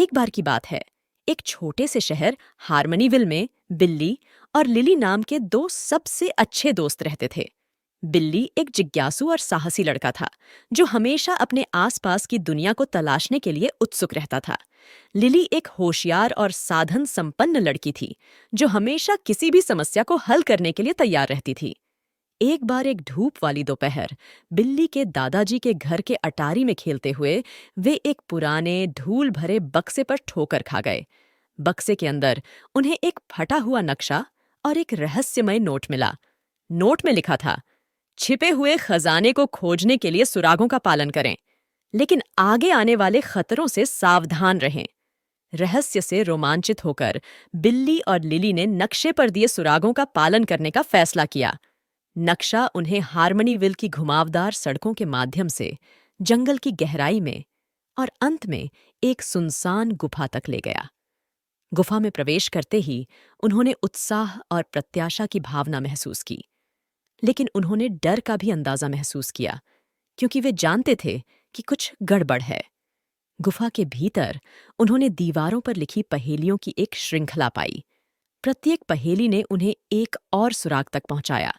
एक बार की बात है, एक छोटे से शहर हार्मनीविल में बिल्ली और लिली नाम के दो सबसे अच्छे दोस्त रहते थे। बिल्ली एक जिज्ञासु और साहसी लड़का था, जो हमेशा अपने आसपास की दुनिया को तलाशने के लिए उत्सुक रहता था। लिली एक होशियार और साधन संपन्न लड़की थी, जो हमेशा किसी भी समस्या को हल करने के लिए तैयार रहती थी। एक बार एक धूप वाली दोपहर, बिल्ली के दादाजी के घर के अटारी में खेलते हुए वे एक पुराने धूल भरे बक्से पर ठोकर खा गए। बक्से के अंदर उन्हें एक फटा हुआ नक्शा और एक रहस्यमय नोट मिला। नोट में लिखा था, छिपे हुए खजाने को खोजने के लिए सुरागों का पालन करें, लेकिन आगे आने वाले खतरों से सावधान रहें। रहस्य से रोमांचित होकर बिल्ली और लिली ने नक्शे पर दिए सुरागों का पालन करने का फैसला किया। नक्शा उन्हें हार्मनीविल की घुमावदार सड़कों के माध्यम से जंगल की गहराई में और अंत में एक सुनसान गुफा तक ले गया। गुफा में प्रवेश करते ही उन्होंने उत्साह और प्रत्याशा की भावना महसूस की, लेकिन उन्होंने डर का भी अंदाजा महसूस किया, क्योंकि वे जानते थे कि कुछ गड़बड़ है। गुफा के भीतर उन्होंने दीवारों पर लिखी पहेलियों की एक श्रृंखला पाई। प्रत्येक पहेली ने उन्हें एक और सुराग तक पहुंचाया,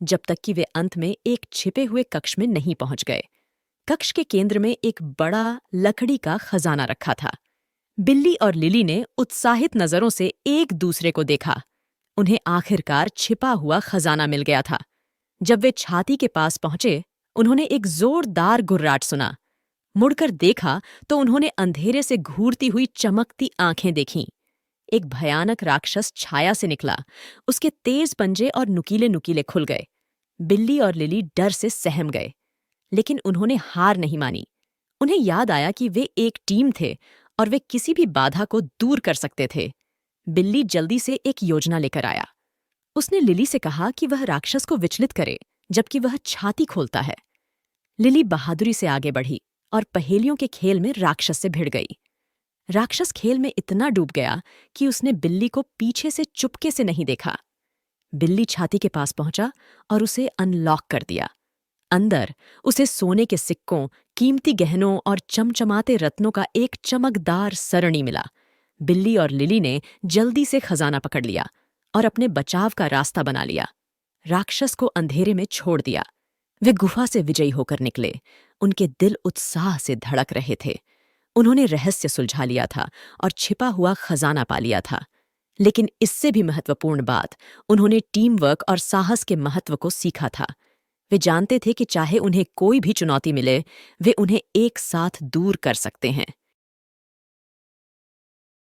जब तक कि वे अंत में एक छिपे हुए कक्ष में नहीं पहुंच गए। कक्ष के केंद्र में एक बड़ा लकड़ी का खजाना रखा था। बिल्ली और लिली ने उत्साहित नजरों से एक दूसरे को देखा। उन्हें आखिरकार छिपा हुआ खजाना मिल गया था। जब वे छाती के पास पहुंचे, उन्होंने एक जोरदार गुर्राट सुना। मुड़कर देखा तो उन्होंने अंधेरे से घूरती हुई चमकती आंखें देखीं। एक भयानक राक्षस छाया से निकला। उसके तेज पंजे और नुकीले नुकीले खुल गए। बिल्ली और लिली डर से सहम गए, लेकिन उन्होंने हार नहीं मानी। उन्हें याद आया कि वे एक टीम थे और वे किसी भी बाधा को दूर कर सकते थे। बिल्ली जल्दी से एक योजना लेकर आया। उसने लिली से कहा कि वह राक्षस को विचलित करे, जबकि वह छाती खोलता है। लिली बहादुरी से आगे बढ़ी और पहेलियों के खेल में राक्षस से भिड़ गई। राक्षस खेल में इतना डूब गया कि उसने बिल्ली को पीछे से चुपके से नहीं देखा। बिल्ली छाती के पास पहुंचा और उसे अनलॉक कर दिया। अंदर उसे सोने के सिक्कों, कीमती गहनों और चमचमाते रत्नों का एक चमकदार सरणी मिला। बिल्ली और लिली ने जल्दी से खजाना पकड़ लिया और अपने बचाव का रास्ता बना लिया। राक्षस को अंधेरे में छोड़ दिया। वे गुफा से विजयी होकर निकले। उनके दिल उत्साह से धड़क रहे थे। उन्होंने रहस्य सुलझा लिया था और छिपा हुआ खजाना पा लिया था। लेकिन इससे भी महत्वपूर्ण बात, उन्होंने टीम वर्क और साहस के महत्व को सीखा था। वे जानते थे कि चाहे उन्हें कोई भी चुनौती मिले, वे उन्हें एक साथ दूर कर सकते हैं।